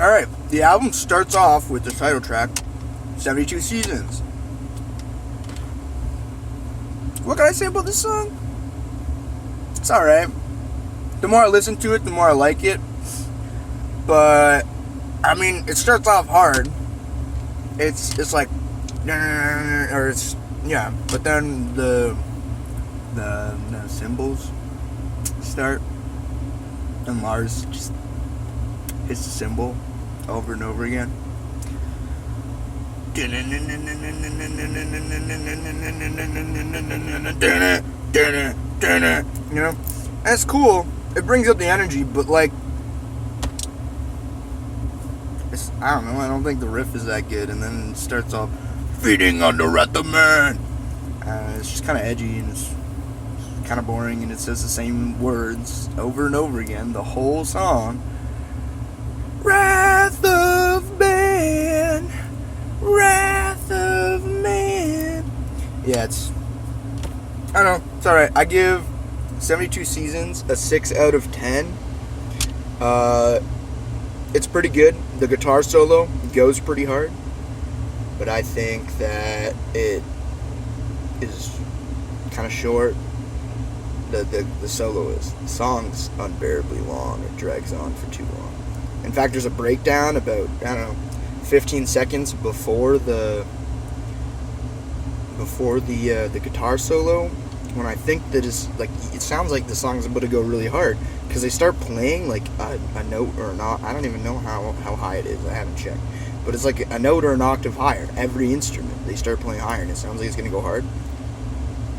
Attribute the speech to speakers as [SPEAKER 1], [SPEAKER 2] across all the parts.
[SPEAKER 1] Alright, the album starts off with the title track, 72 Seasons. What can I say about this song? It's alright. The more I listen to it, the more I like it. But, I mean, it starts off hard. It's like, or it's, yeah, but then the cymbals start, and Lars just hits the cymbal over and over again. You know, and it's cool. It brings up the energy, but like, I don't know. I don't think the riff is that good, and then it starts off feeding on the wrath of man. It's just kind of edgy and it's kind of boring, and it says the same words over and over again the whole song. Wrath of man, wrath of man. Yeah, I don't know. It's alright. I give 72 Seasons a 6 out of 10. It's pretty good. The guitar solo goes pretty hard, but I think that it is kind of short. The solo is. The song's unbearably long. It drags on for too long. In fact, there's a breakdown about, 15 seconds before the guitar solo, when I think that is like, it sounds like the song's about to go really hard, because they start playing like a note or not. I don't even know how high it is. I haven't checked, but it's like a note or an octave higher. Every instrument they start playing higher, and it sounds like it's gonna go hard.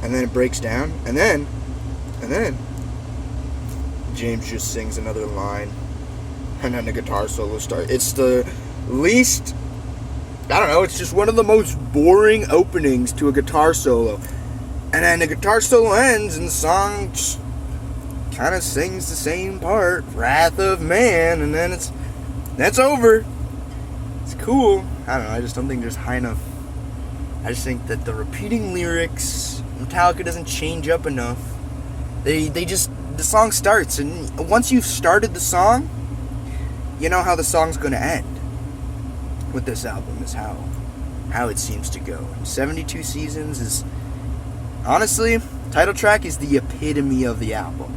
[SPEAKER 1] And then it breaks down, and then James just sings another line, and then the guitar solo starts. It's the least, I don't know, it's just one of the most boring openings to a guitar solo. And then the guitar solo ends, and the song just kind of sings the same part, Wrath of Man, and then that's over. It's cool. I don't know, I just don't think there's high enough. I just think that the repeating lyrics, Metallica doesn't change up enough. The song starts, and once you've started the song, you know how the song's going to end. With this album is how it seems to go. 72 Seasons is, honestly, title track is the epitome of the album.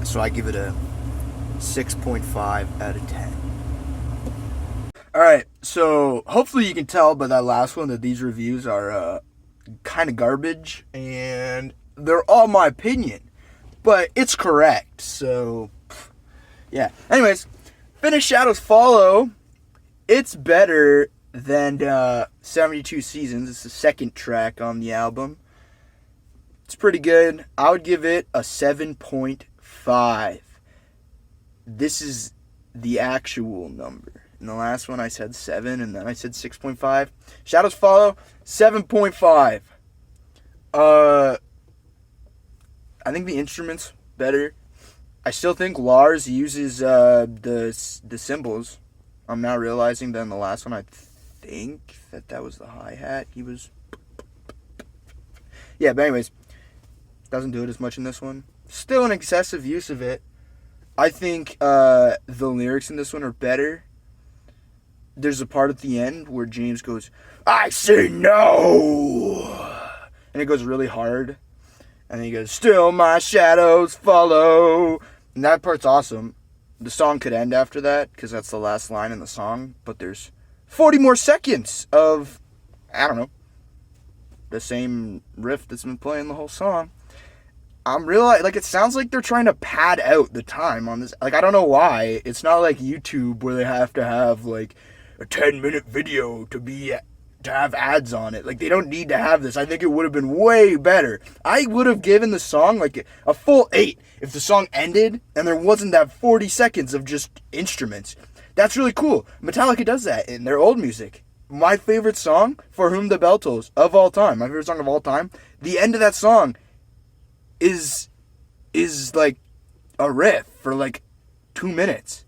[SPEAKER 1] So I give it a 6.5 out of 10. Alright, so hopefully you can tell by that last one that these reviews are kind of garbage, and they're all my opinion, but it's correct, so yeah. Anyways, Finish Shadows Follow. It's better than 72 Seasons. It's the second track on the album. It's pretty good. I would give it a 7.5. This is the actual number. In the last one I said 7, and then I said 6.5. Shadows Follow, 7.5. I think the instrument's better. I still think Lars uses the cymbals. I'm now realizing that in the last one, I think that was the hi-hat. He was... Yeah, but anyways, doesn't do it as much in this one. Still an excessive use of it. I think the lyrics in this one are better. There's a part at the end where James goes, "I say no!" And it goes really hard. And then he goes, "Still my shadows follow." And that part's awesome. The song could end after that, because that's the last line in the song. But there's 40 more seconds of, I don't know, the same riff that's been playing the whole song. I'm realizing, like, it sounds like they're trying to pad out the time on this. Like, I don't know why. It's not like YouTube where they have to have, like, a 10-minute video to have ads on it. Like, they don't need to have this. I think it would have been way better. I would have given the song, like, a full 8 if the song ended and there wasn't that 40 seconds of just instruments. That's really cool. Metallica does that in their old music. My favorite song, For Whom the Bell Tolls, of all time. My favorite song of all time. The end of that song is like a riff for like 2 minutes.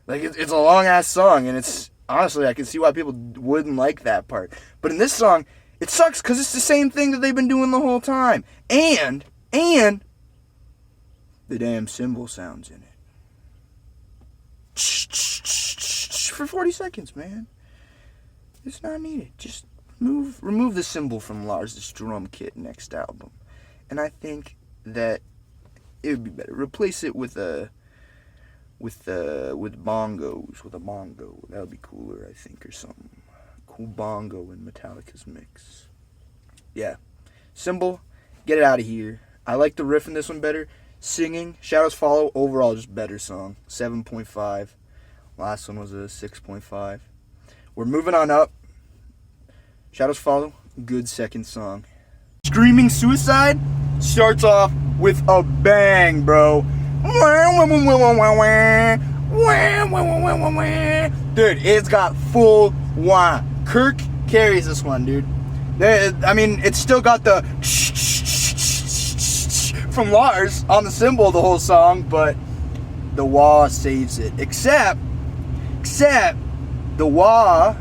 [SPEAKER 1] Like, it's a long ass song, and it's honestly, I can see why people wouldn't like that part. But in this song, it sucks because it's the same thing that they've been doing the whole time, and the damn cymbal sounds in it. for 40 seconds, man. It's not needed. Just remove the cymbal from Lars' drum kit next album. And I think that it would be better. Replace it with bongos, with a bongo. That would be cooler, I think, or something. Cool bongo in Metallica's mix. Yeah. Cymbal, get it out of here. I like the riff in this one better. Singing, Shadows Follow, overall just better song. 7.5. Last one was a 6.5. We're moving on up. Shadows Follow, good second song. Screaming Suicide starts off with a bang, bro. Dude, it's got full wah. Kirk carries this one, dude. I mean, it's still got the from Lars on the cymbal the whole song, but the wah saves it. Except the wah,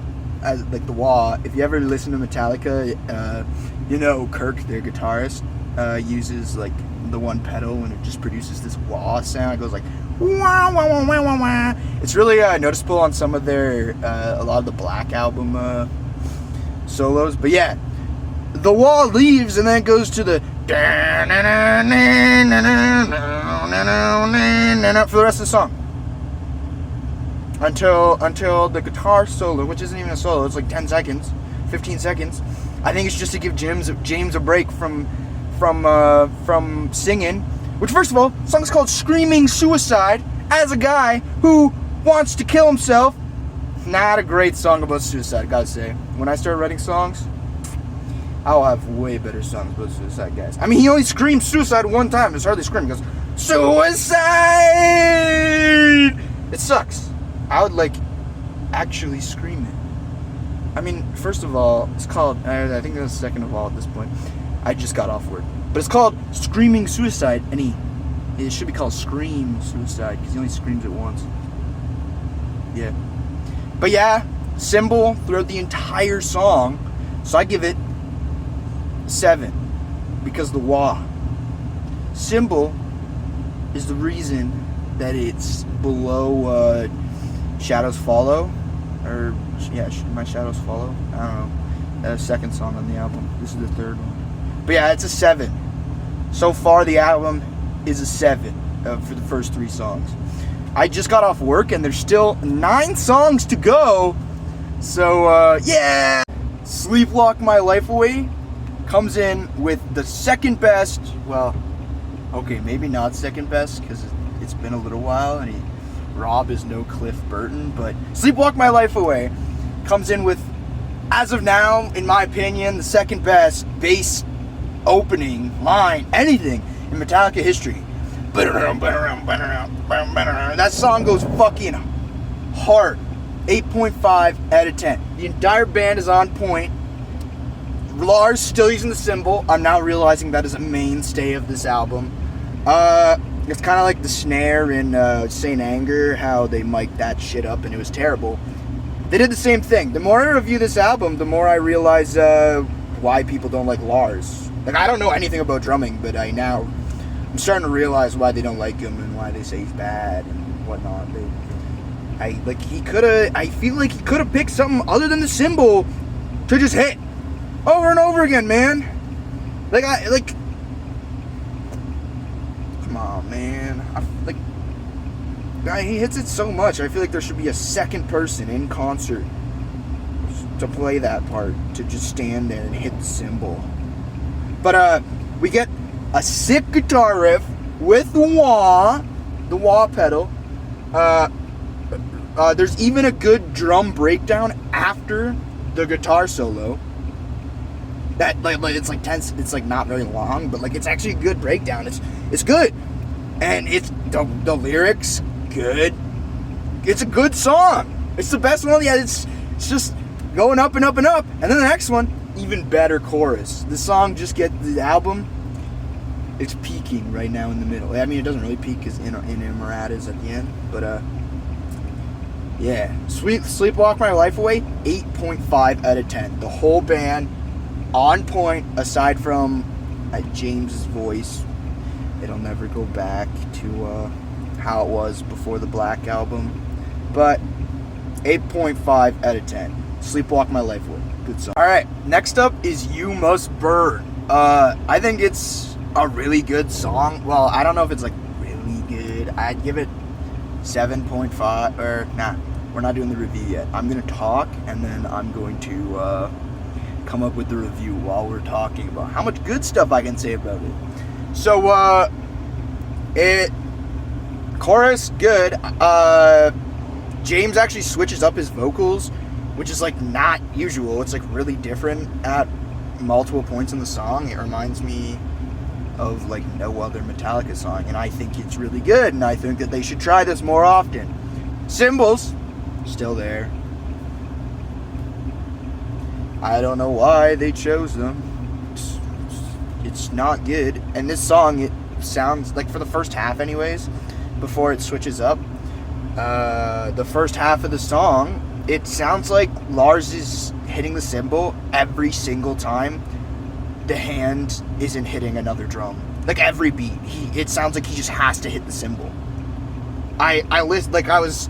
[SPEAKER 1] like the wah. If you ever listen to Metallica, you know Kirk, their guitarist, uses like the one pedal and it just produces this wah sound. It goes like wah wah wah wah wah wah. It's really noticeable on some of their a lot of the Black Album solos. But yeah, the wah leaves and then it goes to the for the rest of the song. Until the guitar solo, which isn't even a solo, it's like 10 seconds, 15 seconds. I think it's just to give James a break from singing. Which, first of all, the song's called Screaming Suicide. As a guy who wants to kill himself, not a great song about suicide, gotta say. When I start writing songs, I'll have way better songs about suicide, guys. I mean, he only screams suicide one time. It's hardly screaming. He goes, suicide! It sucks. I would, actually scream it. I mean, first of all, it's called, I think that's second of all at this point. I just got off work. But it's called Screaming Suicide, and it should be called Scream Suicide, because he only screams it once. Yeah. But yeah, cymbal throughout the entire song, so I give it 7, because the wah. Cymbal is the reason that it's below Shadows Follow, or yeah, My Shadows Follow. I don't know. Second song on the album. This is the third one. But yeah, it's a 7. So far, the album is a 7 for the first 3 songs. I just got off work, and there's still 9 songs to go. So yeah, Sleepwalk My Life Away comes in with the second best, well, okay, maybe not second best, because it's been a little while, and Rob is no Cliff Burton, but Sleepwalk My Life Away comes in with, as of now, in my opinion, the second best bass opening line, anything, in Metallica history. That song goes fucking hard. 8.5 out of 10. The entire band is on point. Lars still using the cymbal. I'm now realizing that is a mainstay of this album. It's kind of like the snare in Saint Anger, how they mic'd that shit up and it was terrible. They did the same thing. The more I review this album, the more I realize why people don't like Lars. Like, I don't know anything about drumming, but I'm starting to realize why they don't like him and why they say he's bad and whatnot. I feel like he could have picked something other than the cymbal to just hit over and over again, man. Come on, man. He hits it so much. I feel like there should be a second person in concert to play that part, to just stand there and hit the cymbal. But we get a sick guitar riff with the wah pedal. There's even a good drum breakdown after the guitar solo. That it's like tense. It's like not very long, but it's actually a good breakdown. It's good, and it's the lyrics good. It's a good song. It's the best one. Yeah, it's just going up and up and up, and then the next one, even better chorus. The song just the album. It's peaking right now in the middle. I mean, it doesn't really peak because in Inamorata's at the end, but yeah. Sleepwalk My Life Away, 8.5 out of 10. The whole band on point, aside from James's voice. It'll never go back to how it was before the Black Album. But 8.5 out of 10. Sleepwalk My Life Away. Good song. Alright, next up is You Must Burn. I think it's a really good song. Well, I don't know if it's like really good. I'd give it 7.5, or nah, we're not doing the review yet. I'm going to talk, and then I'm going to come up with the review while we're talking about how much good stuff I can say about it. So, chorus, good. James actually switches up his vocals, which is like not usual. It's like really different at multiple points in the song. It reminds me of like no other Metallica song, and I think it's really good, and I think that they should try this more often. Cymbals, still there. I don't know why they chose them. It's not good. And this song, it sounds like, for the first half anyways, before it switches up, the first half of the song, it sounds like Lars is hitting the cymbal every single time the hand isn't hitting another drum. Like every beat, it sounds like he just has to hit the cymbal. I was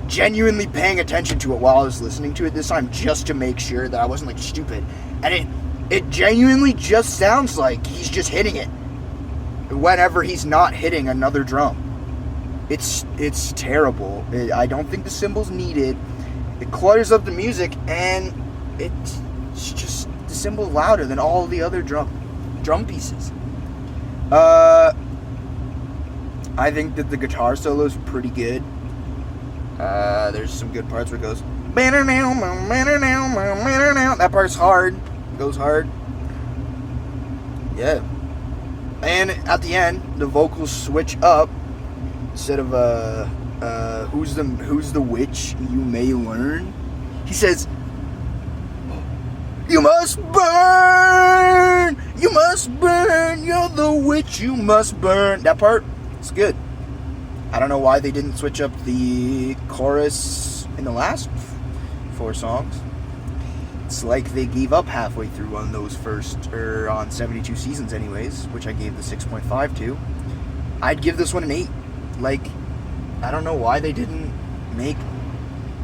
[SPEAKER 1] genuinely paying attention to it while I was listening to it this time, just to make sure that I wasn't like stupid. And it genuinely just sounds like he's just hitting it whenever he's not hitting another drum. It's terrible. I don't think the cymbals needed. It clutters up the music, and it's just the cymbal louder than all the other drum pieces. I think that the guitar solo is pretty good. There's some good parts where it goes, that part's hard. It goes hard. Yeah. And at the end, the vocals switch up. Instead of who's the witch you may learn, he says, you must burn, you're the witch, you must burn. That part is good. I don't know why they didn't switch up the chorus in the last 4 songs. It's like they gave up halfway through on those on 72 seasons anyways, which I gave the 6.5 to. I'd give this one an 8. Like, I don't know why they didn't make,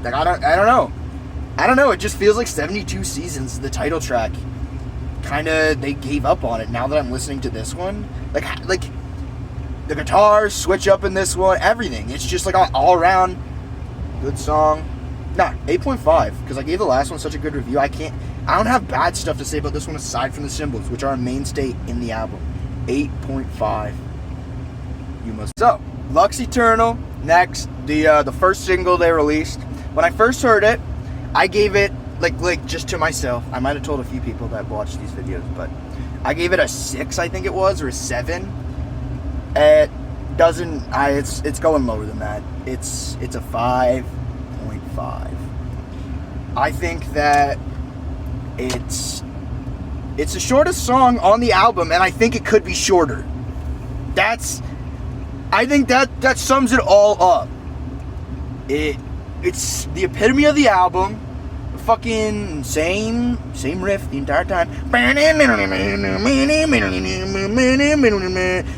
[SPEAKER 1] like, I don't know, it just feels like 72 seasons, the title track, kinda, they gave up on it. Now that I'm listening to this one, like, the guitars switch up in this one, everything, it's just like an all-around good song. Nah, 8.5, because I gave the last one such a good review. I don't have bad stuff to say about this one aside from the cymbals, which are a mainstay in the album. 8.5. You must. So, Lux Eternal, next, the first single they released. When I first heard it, I gave it, like just to myself. I might have told a few people that watched these videos, but I gave it a 6, I think it was, or a 7. It doesn't, it's going lower than that. It's a 5.5. I think that it's the shortest song on the album, and I think it could be shorter. I think that sums it all up. It's the epitome of the album. Fucking same riff the entire time.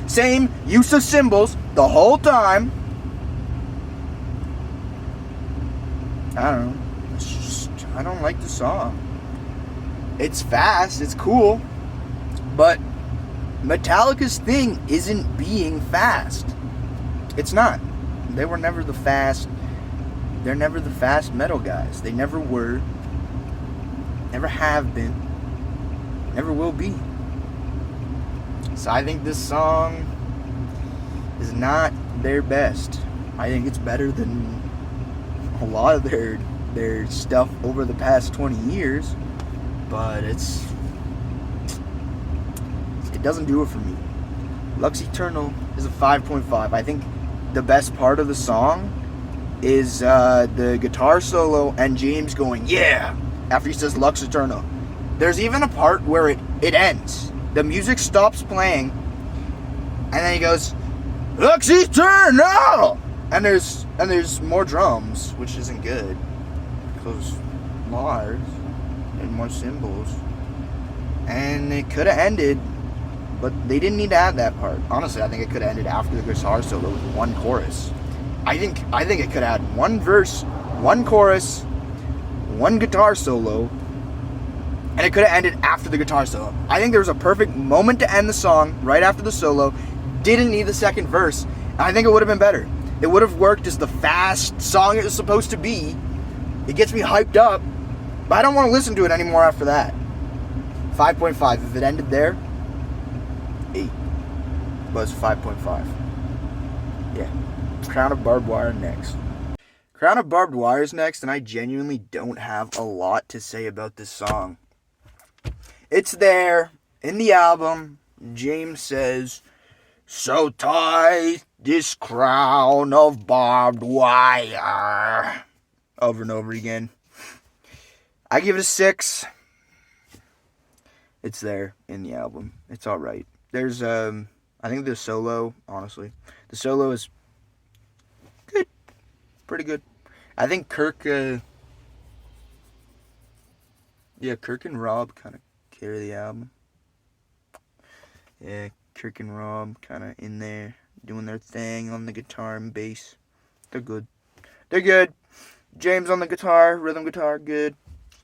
[SPEAKER 1] Same use of cymbals the whole time. I don't know. I don't like the song. It's fast, it's cool, but Metallica's thing isn't being fast. It's not. They were never the fast. They're never the fast metal guys. They never were. Never have been. Never will be. So I think this song is not their best. I think it's better than a lot of their stuff over the past 20 years. But it doesn't do it for me. Lux Eternal is a 5.5. I think the best part of the song is the guitar solo and James going, yeah, after he says Lux Eternal. There's even a part where it ends. The music stops playing, and then he goes, Lux Eternal! And there's more drums, which isn't good, because Lars and more cymbals. And it could have ended, but they didn't need to add that part. Honestly, I think it could have ended after the guitar solo with one chorus. I think it could have had one verse one chorus, one guitar solo, and it could have ended after the guitar solo. I think there was a perfect moment to end the song right after the solo. Didn't need the second verse. And I think it would have been better. It would have worked as the fast song it was supposed to be. It gets me hyped up, but I don't want to listen to it anymore after that. 5.5. If it ended there, 8. But it's 5.5. Yeah. Crown of Barbed Wire next. Crown of Barbed Wire is next, and I genuinely don't have a lot to say about this song. It's there in the album. James says, "So tie this crown of barbed wire," over and over again. I give it a 6. It's there in the album. It's alright. There's, I think the solo, honestly, the solo is good. Pretty good. I think Kirk and Rob kind of carry the album. Yeah, Kirk and Rob kind of in there doing their thing on the guitar and bass. They're good. They're good. James on the guitar, rhythm guitar, good.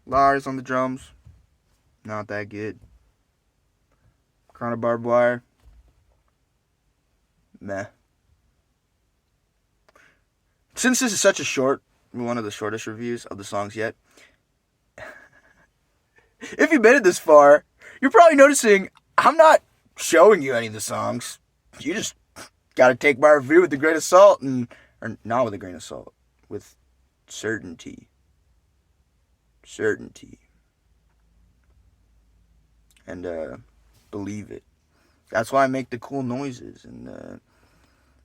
[SPEAKER 1] Lars on the drums, not that good. Crown of Barbed Wire, meh. Since this is such a short, one of the shortest reviews of the songs yet, if you made it this far, you're probably noticing I'm not showing you any of the songs. You just gotta take my review with a grain of salt, or not with a grain of salt, with certainty. And believe it. That's why I make the cool noises and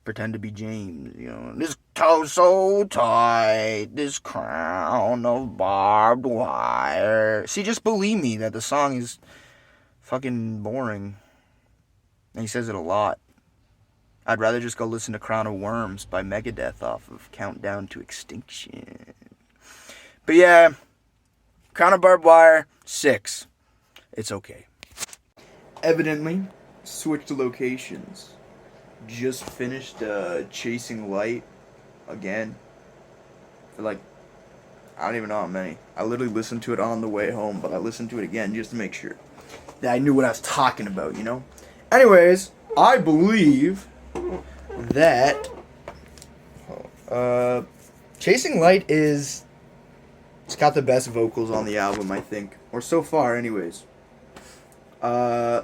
[SPEAKER 1] pretend to be James, you know. This toe so tight, this crown of barbed wire. See, just believe me that the song is fucking boring. And he says it a lot. I'd rather just go listen to Crown of Worms by Megadeth off of Countdown to Extinction. But yeah, Crown of Barbed Wire, 6. It's okay. Evidently, switch to locations. Just finished Chasing Light again. For like, I don't even know how many. I literally listened to it on the way home, but I listened to it again just to make sure that I knew what I was talking about, you know? Anyways, I believe that Chasing Light it's got the best vocals on the album, I think. Or so far, anyways. I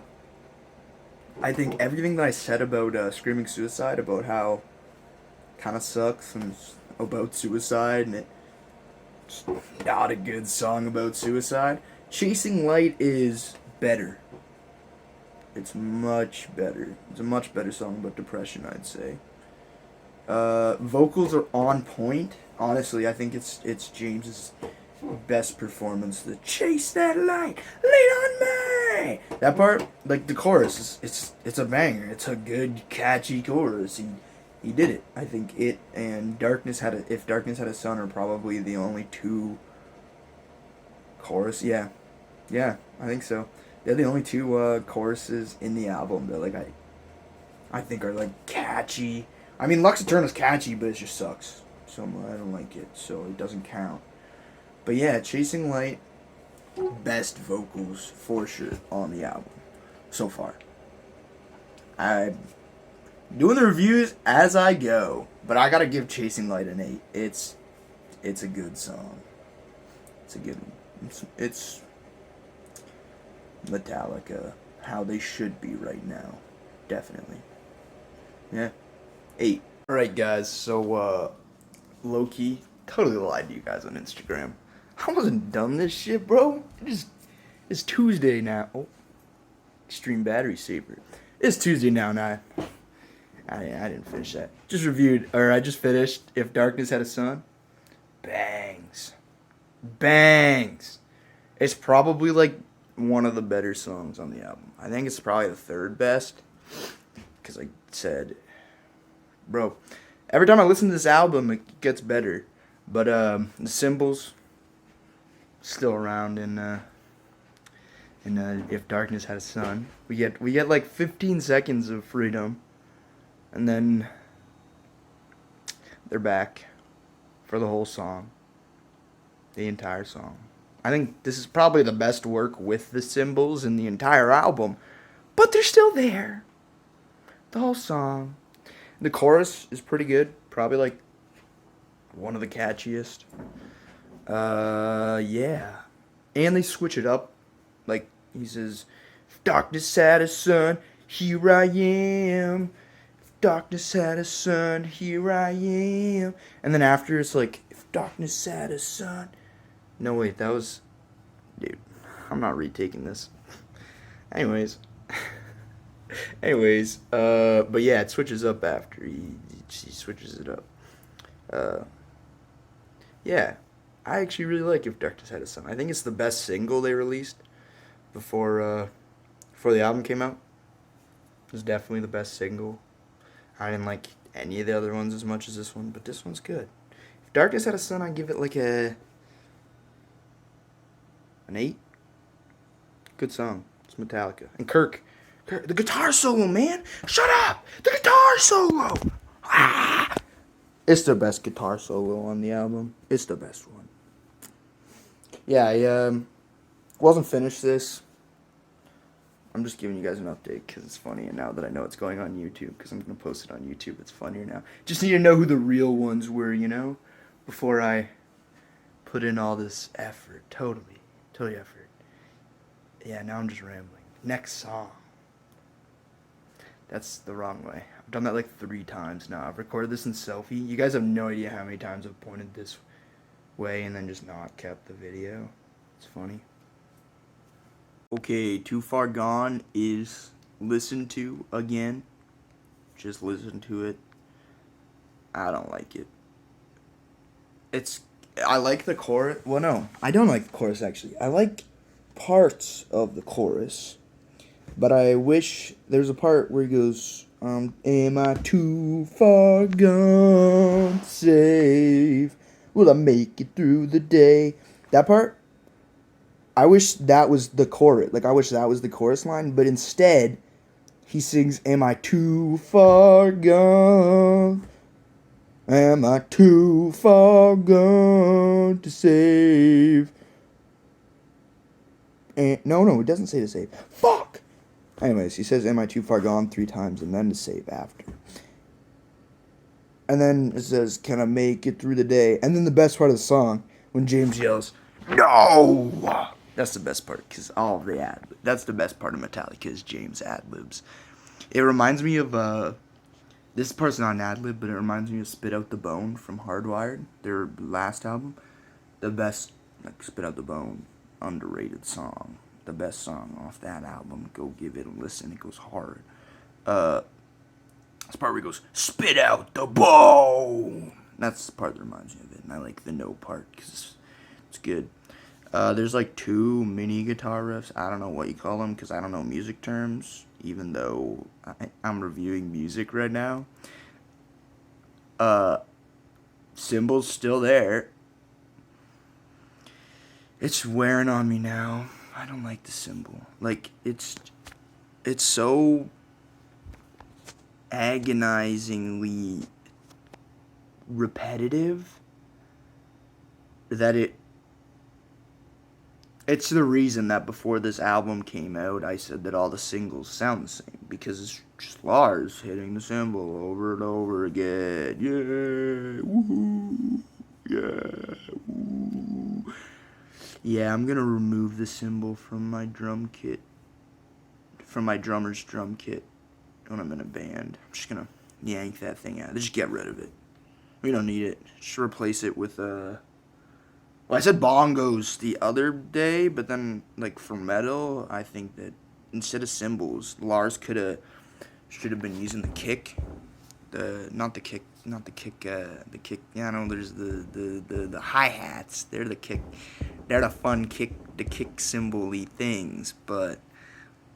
[SPEAKER 1] think everything that I said about Screaming Suicide, about how kind of sucks and about suicide, and it's not a good song about suicide. Chasing Light is better. It's much better. It's a much better song about depression, I'd say. Vocals are on point. Honestly, I think it's James's best performance. The chase that light, lean on me. That part, like the chorus, it's a banger. It's a good, catchy chorus. He did it. I think it and If Darkness Had a Son are probably the only two chorus. Yeah, I think so. They're the only two choruses in the album that like I think are like catchy. I mean, Lux Eterna's catchy, but it just sucks. So I don't like it, so it doesn't count. But yeah, Chasing Light, best vocals for sure on the album so far. I'm doing the reviews as I go, but I gotta give Chasing Light an 8. It's a good song. It's a good one. It's Metallica, how they should be right now. Definitely. Yeah. 8. Alright guys, so low-key, totally lied to you guys on Instagram. I wasn't done this shit, bro. It's Tuesday now. Oh, extreme battery saver. It's Tuesday now, I didn't finish that. I just finished If Darkness Had a Son. Bangs. It's probably like one of the better songs on the album. I think it's probably the third best. Because I said, bro, every time I listen to this album, it gets better. But the cymbals still around in If Darkness Had a Son. We get like 15 seconds of freedom, and then they're back for the whole song. The entire song. I think this is probably the best work with the cymbals in the entire album, but they're still there. The whole song. The chorus is pretty good. Probably like one of the catchiest. Yeah. And they switch it up. Like, he says, if darkness had a sun, here I am. If darkness had a sun, here I am. And then after, it's like, if darkness had a sun. No, wait, that was... Dude, I'm not retaking this. Anyways. But yeah, it switches up after. He switches it up. Yeah. I actually really like If Darkness Had a Sun. I think it's the best single they released before the album came out. It was definitely the best single. I didn't like any of the other ones as much as this one, but this one's good. If Darkness Had a Sun, I'd give it like an 8. Good song. It's Metallica. And Kirk, the guitar solo, man! Shut up! The guitar solo! Ah! It's the best guitar solo on the album. It's the best one. Yeah, I wasn't finished this. I'm just giving you guys an update because it's funny, and now that I know it's going on YouTube, because I'm going to post it on YouTube, it's funnier now. Just need to know who the real ones were, you know, before I put in all this effort. Totally effort. Yeah, now I'm just rambling. Next song. That's the wrong way. I've done that like 3 times now. I've recorded this in selfie. You guys have no idea how many times I've pointed this way and then just not kept the video. It's funny. Okay, Too Far Gone is listened to again. Just listen to it. I don't like it. I like the chorus. Well, no, I don't like the chorus actually. I like parts of the chorus, but I wish there's a part where he goes, am I too far gone to save? Will I make it through the day? That part, I wish that was the chorus. Like, I wish that was the chorus line, but instead, he sings, am I too far gone? Am I too far gone to save? And, no, it doesn't say to save. Fuck! Anyways, he says, am I too far gone 3 times, and then to save after. And then it says, can I make it through the day? And then the best part of the song, when James yells, no! That's the best part, because all the that's the best part of Metallica is James ad-libs. It reminds me of, this part's not an ad-lib, but it reminds me of Spit Out the Bone from Hardwired, their last album. The best, like, Spit Out the Bone, underrated song. The best song off that album. Go give it a listen, it goes hard. This part where he goes, spit out the bone! That's the part that reminds me of it, and I like the no part, because it's good. There's like 2 mini guitar riffs. I don't know what you call them, because I don't know music terms, even though I'm reviewing music right now. Cymbals still there. It's wearing on me now. I don't like the cymbal. Like, it's so agonizingly repetitive that it's the reason that before this album came out, I said that all the singles sound the same, because it's just Lars hitting the cymbal over and over again. Yeah, woohoo, yeah, woo. Yeah, I'm gonna remove the cymbal from my drum kit, from my drummer's drum kit when I'm in a band. I'm just gonna yank that thing out. Just get rid of it. We don't need it. Just replace it with well, I said bongos the other day, but then, like, for metal, I think that instead of cymbals, Lars should have been using the kick. The kick. Yeah, no, there's the hi-hats. They're the kick. They're the fun kick cymbal-y things, but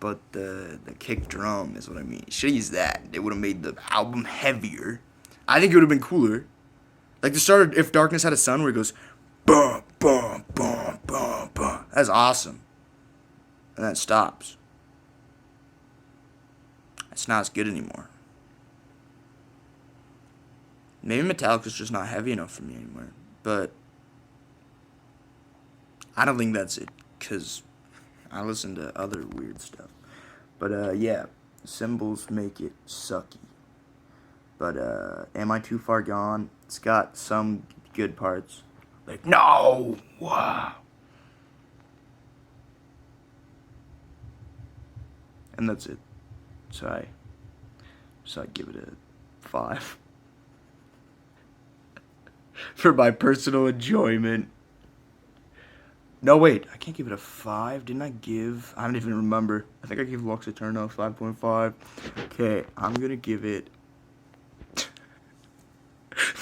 [SPEAKER 1] the kick drum is what I mean. Should have used that. It would have made the album heavier. I think it would have been cooler. Like the start of If Darkness Had a Sun, where it goes, bum, bum, bum, bum, bum. That's awesome. And then it stops. It's not as good anymore. Maybe Metallica's just not heavy enough for me anymore. But I don't think that's it, because I listen to other weird stuff. But, yeah, cymbals make it sucky. But, Am I Too Far Gone? It's got some good parts. Like, no! Wow! And that's it. So I give it a 5. For my personal enjoyment. No, wait. I can't give it a 5. Didn't I give... I don't even remember. I think I gave Lux Eterna 5.5. Okay, I'm gonna give it...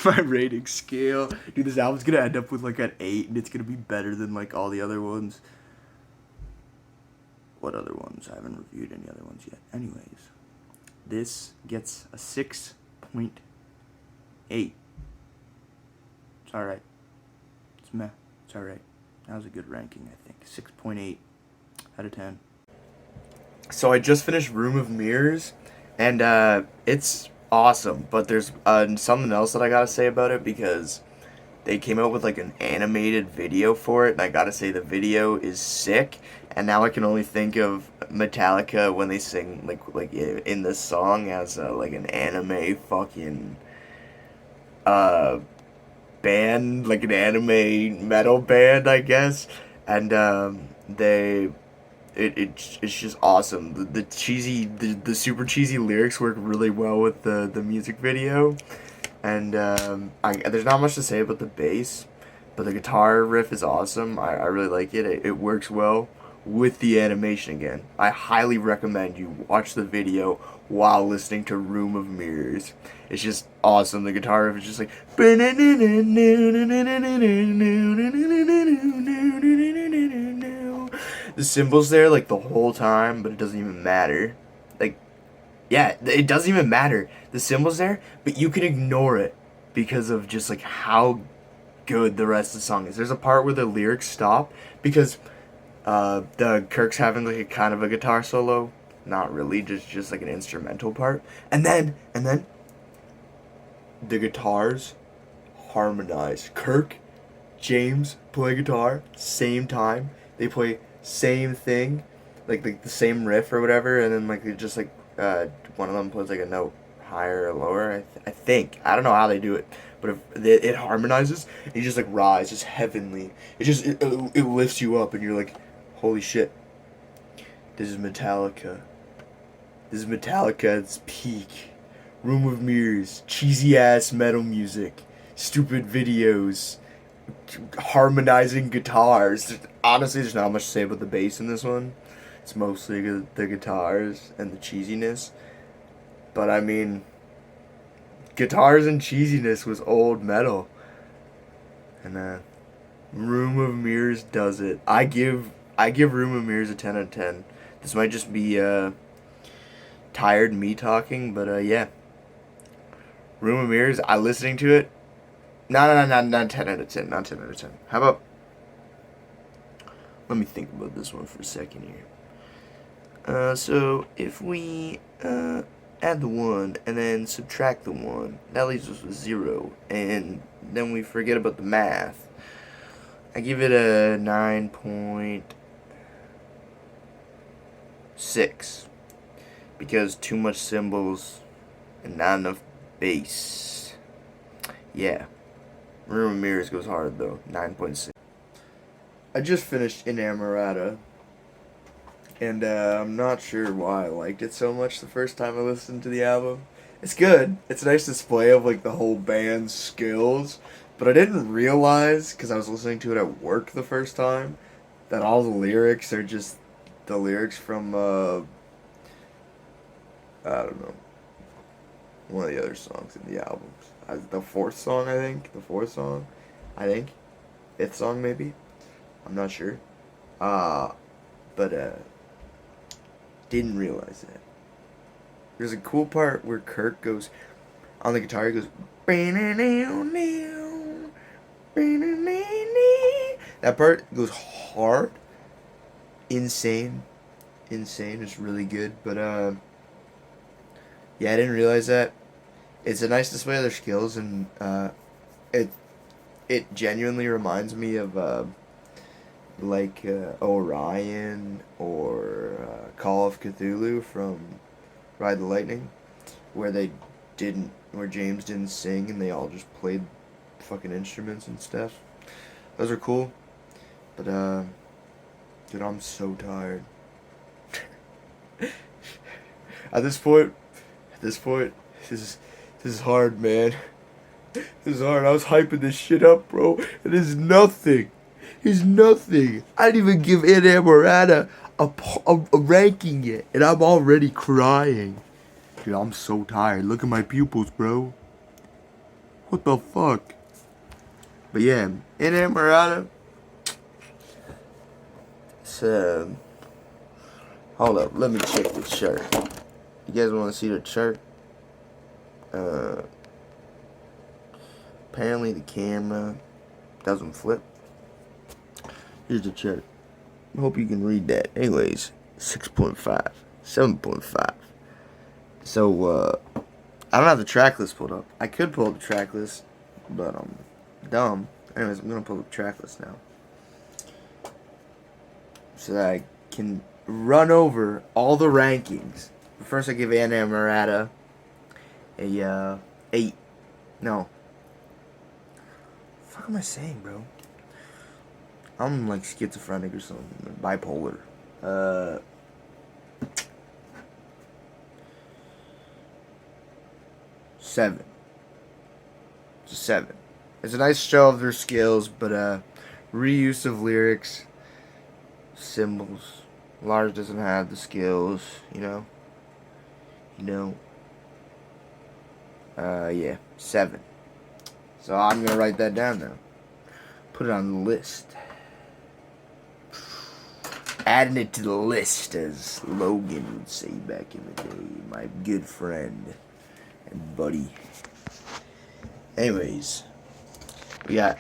[SPEAKER 1] my rating scale. Dude, this album's gonna end up with like an 8, and it's gonna be better than like all the other ones. What other ones? I haven't reviewed any other ones yet. Anyways, this gets a 6.8. It's alright. It's meh. It's alright. That was a good ranking, I think. 6.8 out of 10. So I just finished Room of Mirrors, and it's awesome. But there's something else that I gotta say about it, because they came out with like an animated video for it, and I gotta say the video is sick. And now I can only think of Metallica when they sing like in this song as like an anime fucking band, like an anime metal band, I guess. And it's just awesome. The super cheesy lyrics work really well with the music video. And there's not much to say about the bass, but the guitar riff is awesome. I really like it. It works well with the animation again. I highly recommend you watch the video while listening to Room of Mirrors. It's just awesome. The guitar riff is just like... The cymbals there like the whole time, but it doesn't even matter. Like, yeah, it doesn't even matter. The cymbals there, but you can ignore it because of just like how good the rest of the song is. There's a part where the lyrics stop because the Kirk's having like a kind of a guitar solo, not really, just like an instrumental part, and then the guitars harmonize. Kirk, James play guitar same time. They play same thing, like the same riff or whatever, and then like it just like one of them plays like a note higher or lower. I think, I don't know how they do it, but if it harmonizes, and you just like rise, it's heavenly. It lifts you up, and you're like, holy shit, this is Metallica. This is Metallica at its peak. Room of Mirrors, cheesy ass metal music, stupid videos, harmonizing guitars. Honestly, there's not much to say about the bass in this one. It's mostly the guitars and the cheesiness. But I mean, guitars and cheesiness was old metal. And Room of Mirrors does it. I give Room of Mirrors a 10 out of 10. This might just be tired me talking, but yeah. Room of Mirrors, I listening to it. No, not 10 out of 10. Not 10 out of 10. How about... Let me think about this one for a second here. So, if we add the 1 and then subtract the 1, that leaves us with 0. And then we forget about the math. I give it a 9.6. Because too much cymbals and not enough bass. Yeah. Room of Mirrors goes hard though. 9.6. I just finished Inamorata, and I'm not sure why I liked it so much the first time I listened to the album. It's good. It's a nice display of like the whole band's skills, but I didn't realize, because I was listening to it at work the first time, that all the lyrics are just the lyrics from I don't know, one of the other songs in the albums. The fourth song, I think. Fifth song, maybe. I'm not sure. But didn't realize that. There's a cool part where Kirk goes, on the guitar, he goes, that part goes hard. Insane. It's really good. But, yeah, I didn't realize that. It's a nice display of their skills, and it genuinely reminds me of like Orion or Call of Cthulhu from Ride the Lightning, where James didn't sing and they all just played fucking instruments and stuff. Those are cool, but dude, I'm so tired. At this point, this is hard, man. This is hard. I was hyping this shit up, bro. It is nothing. It's nothing. I didn't even give Anna Morata a ranking yet, and I'm already crying. Dude, I'm so tired. Look at my pupils, bro. What the fuck? But yeah, Anna Morata. So, hold up. Let me check the chart. You guys want to see the chart? Apparently the camera doesn't flip. Here's the chart. I hope you can read that. Anyways, 6.5, 7.5. So, I don't have the track list pulled up. I could pull up the track list, but I'm dumb. Anyways, I'm going to pull up the track list now, so that I can run over all the rankings. But first, I give Anna Morata a 8. No. What the fuck am I saying, bro? I'm like schizophrenic or something. Bipolar. 7. It's a 7. It's a nice show of their skills, but reuse of lyrics, symbols. Lars doesn't have the skills, you know. Yeah, 7. So I'm gonna write that down now. Put it on the list. Adding it to the list, as Logan would say back in the day. My good friend and buddy. Anyways, we got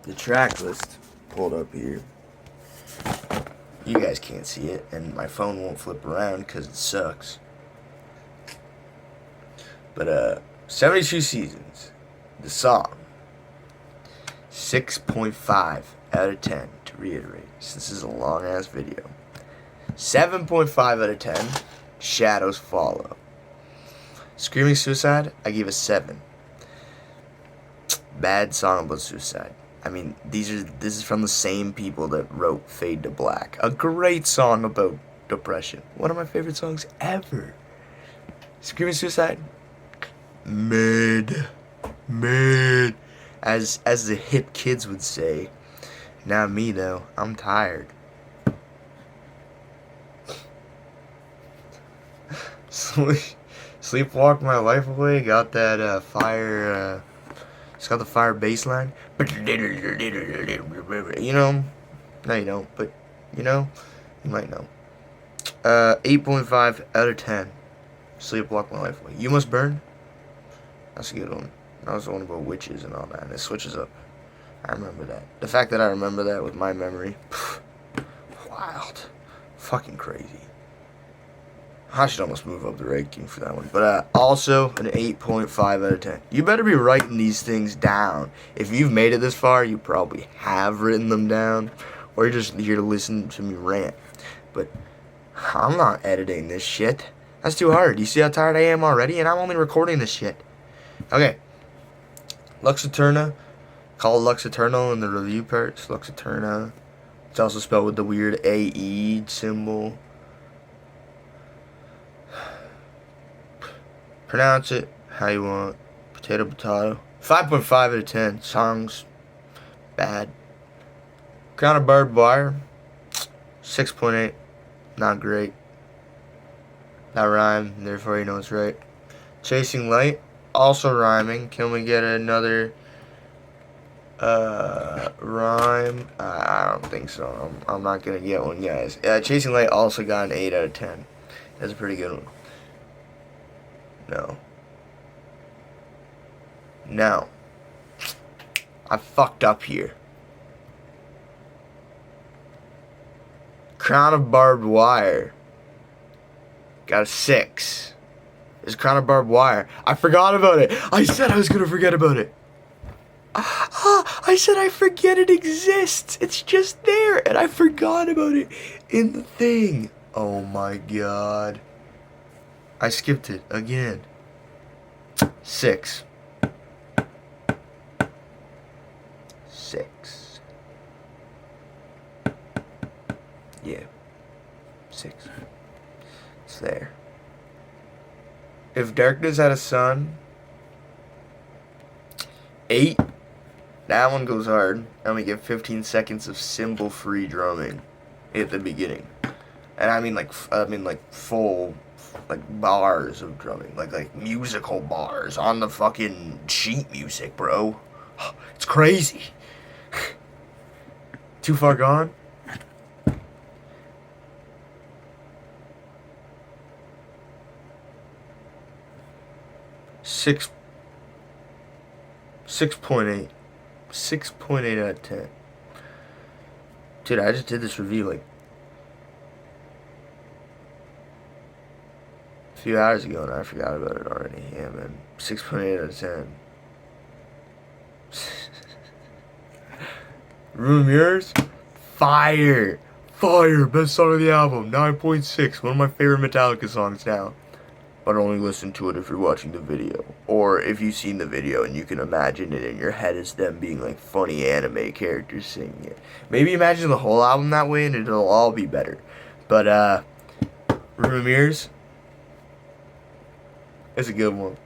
[SPEAKER 1] the track list pulled up here. You guys can't see it, and my phone won't flip around because it sucks. But 72 seasons. The song, 6.5 out of 10, to reiterate, since this is a long ass video. 7.5 out of 10, Shadows Follow. Screaming Suicide, I gave a 7. Bad song about suicide. I mean, this is from the same people that wrote Fade to Black. A great song about depression. One of my favorite songs ever. Screaming Suicide, mid. As the hip kids would say. Not me though. I'm tired. Sleepwalk My Life Away. Got that fire. It's got the fire bass line. You know? No, you don't. But you know, you might know. 8.5 out of 10. Sleepwalk My Life Away. You Must Burn. That's a good one. That was the one about witches and all that, and it switches up. I remember that. The fact that I remember that with my memory, wild. Fucking crazy. I should almost move up the ranking for that one. But also an 8.5 out of 10. You better be writing these things down. If you've made it this far, you probably have written them down, or you're just here to listen to me rant. But I'm not editing this shit. That's too hard. You see how tired I am already? And I'm only recording this shit. Okay. Lux Eterna, called Lux Eternal in the review parts. Lux Eterna. It's also spelled with the weird AE symbol. Pronounce it how you want. Potato. 5.5 out of 10. Songs, bad. Crown of Barbed Wire, 6.8. Not great. That rhyme, therefore you know it's right. Chasing Light, also rhyming. Can we get another rhyme? I don't think so. I'm not gonna get one, guys. Chasing Light also got an 8 out of 10. That's a pretty good one. No. I fucked up here. Crown of Barbed Wire got a 6. It's Crown of Barbed Wire. I forgot about it. I said I was gonna forget about it. I said I forget it exists. It's just there, and I forgot about it in the thing. Oh my god. I skipped it again. 6. 6. Yeah. 6. It's there. If Darkness Had a Sun. 8. That one goes hard. And we get 15 seconds of cymbal-free drumming at the beginning. And I mean like full like bars of drumming, like musical bars on the fucking sheet music, bro. It's crazy. Too Far Gone. Six. 6.8. 6.8 out of 10. Dude, I just did this review like a few hours ago and I forgot about it already. Yeah, man. 6.8 out of 10. Room Mirrors? Fire! Fire! Best song of the album. 9.6. One of my favorite Metallica songs now. But only listen to it if you're watching the video. Or if you've seen the video and you can imagine it in your head as them being like funny anime characters singing it. Maybe imagine the whole album that way and it'll all be better. But, Room of Mirrors? It's a good one.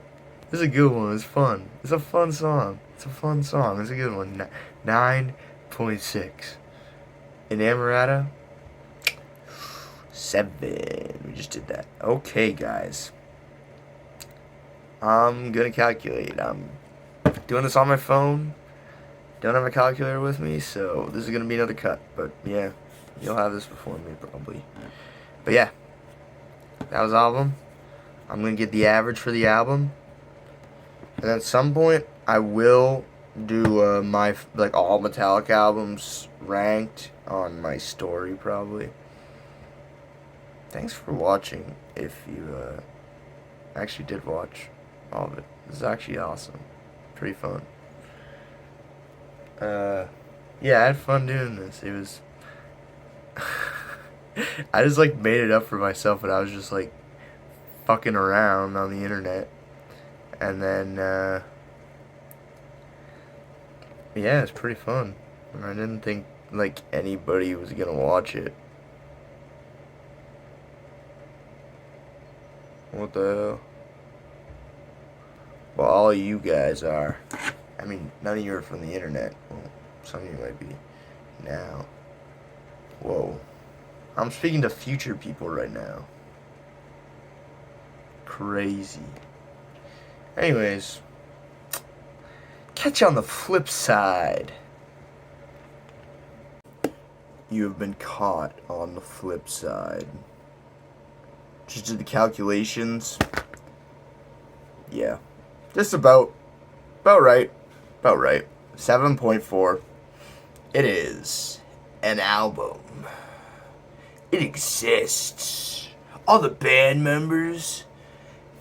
[SPEAKER 1] It's a good one. It's fun. It's a fun song. It's a fun song. It's a good one. 9.6. Inamorata? 7. We just did that. Okay, guys. I'm gonna calculate. I'm doing this on my phone. Don't have a calculator with me, so this is gonna be another cut. But yeah, you'll have this before me probably. But yeah, that was album. I'm gonna get the average for the album, and at some point I will do my like all Metallica albums ranked on my story probably. Thanks for watching. If you actually did watch all of it, this is actually awesome. Pretty fun. Yeah, I had fun doing this. It was. I just like made it up for myself, and I was just like fucking around on the internet, and then yeah, it's pretty fun. I didn't think like anybody was gonna watch it. What the hell? Well, all of you guys are. I mean, none of you are from the internet. Well, some of you might be now. Whoa. I'm speaking to future people right now. Crazy. Anyways. Catch you on the flip side. You have been caught on the flip side. Just did the calculations. Yeah. Just about right. About right. 7.4. It is an album. It exists. All the band members,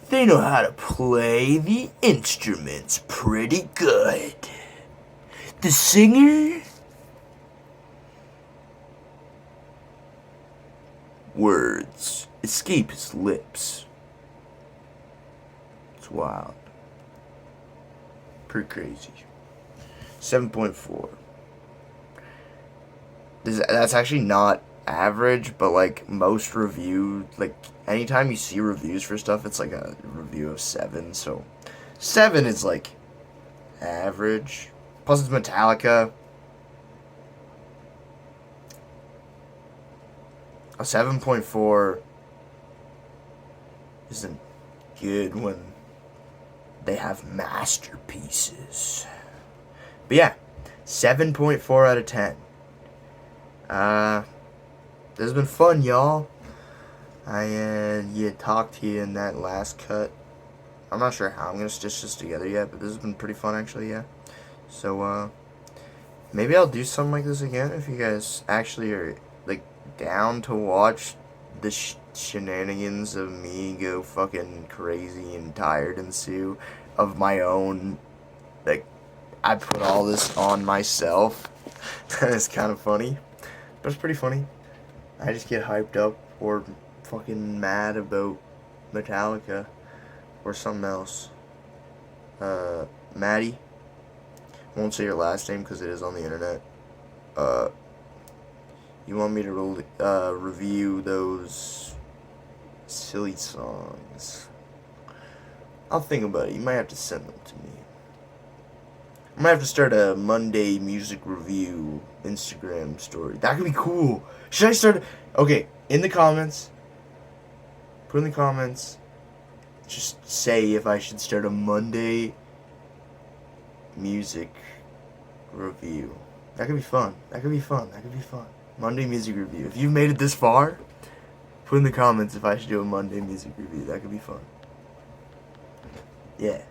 [SPEAKER 1] they know how to play the instruments pretty good. The singer, words escape his lips. It's wild. Pretty crazy. 7.4. That's actually not average, but like most review, like anytime you see reviews for stuff, it's like a review of 7. So 7 is like average. Plus it's Metallica. A 7.4 isn't good when they have masterpieces. But yeah, 7.4 out of 10. This has been fun, y'all. I talked to you in that last cut. I'm not sure how I'm gonna stitch this together yet, but this has been pretty fun actually, yeah. So maybe I'll do something like this again if you guys actually are like down to watch the shenanigans of me go fucking crazy and tired ensue of my own like
[SPEAKER 2] I put all this on myself. It's kind of funny, but it's pretty funny. I just get hyped up or fucking mad about Metallica or something else. Maddie, won't say your last name because it is on the internet. You want me to review those silly songs? I'll think about it. You might have to send them to me. I might have to start a Monday music review Instagram story. That could be cool. Should I start? Okay, in the comments. Put in the comments. Just say if I should start a Monday music review. That could be fun. That could be fun. That could be fun. Monday music review. If you've made it this far, put in the comments if I should do a Monday music review. That could be fun. Yeah.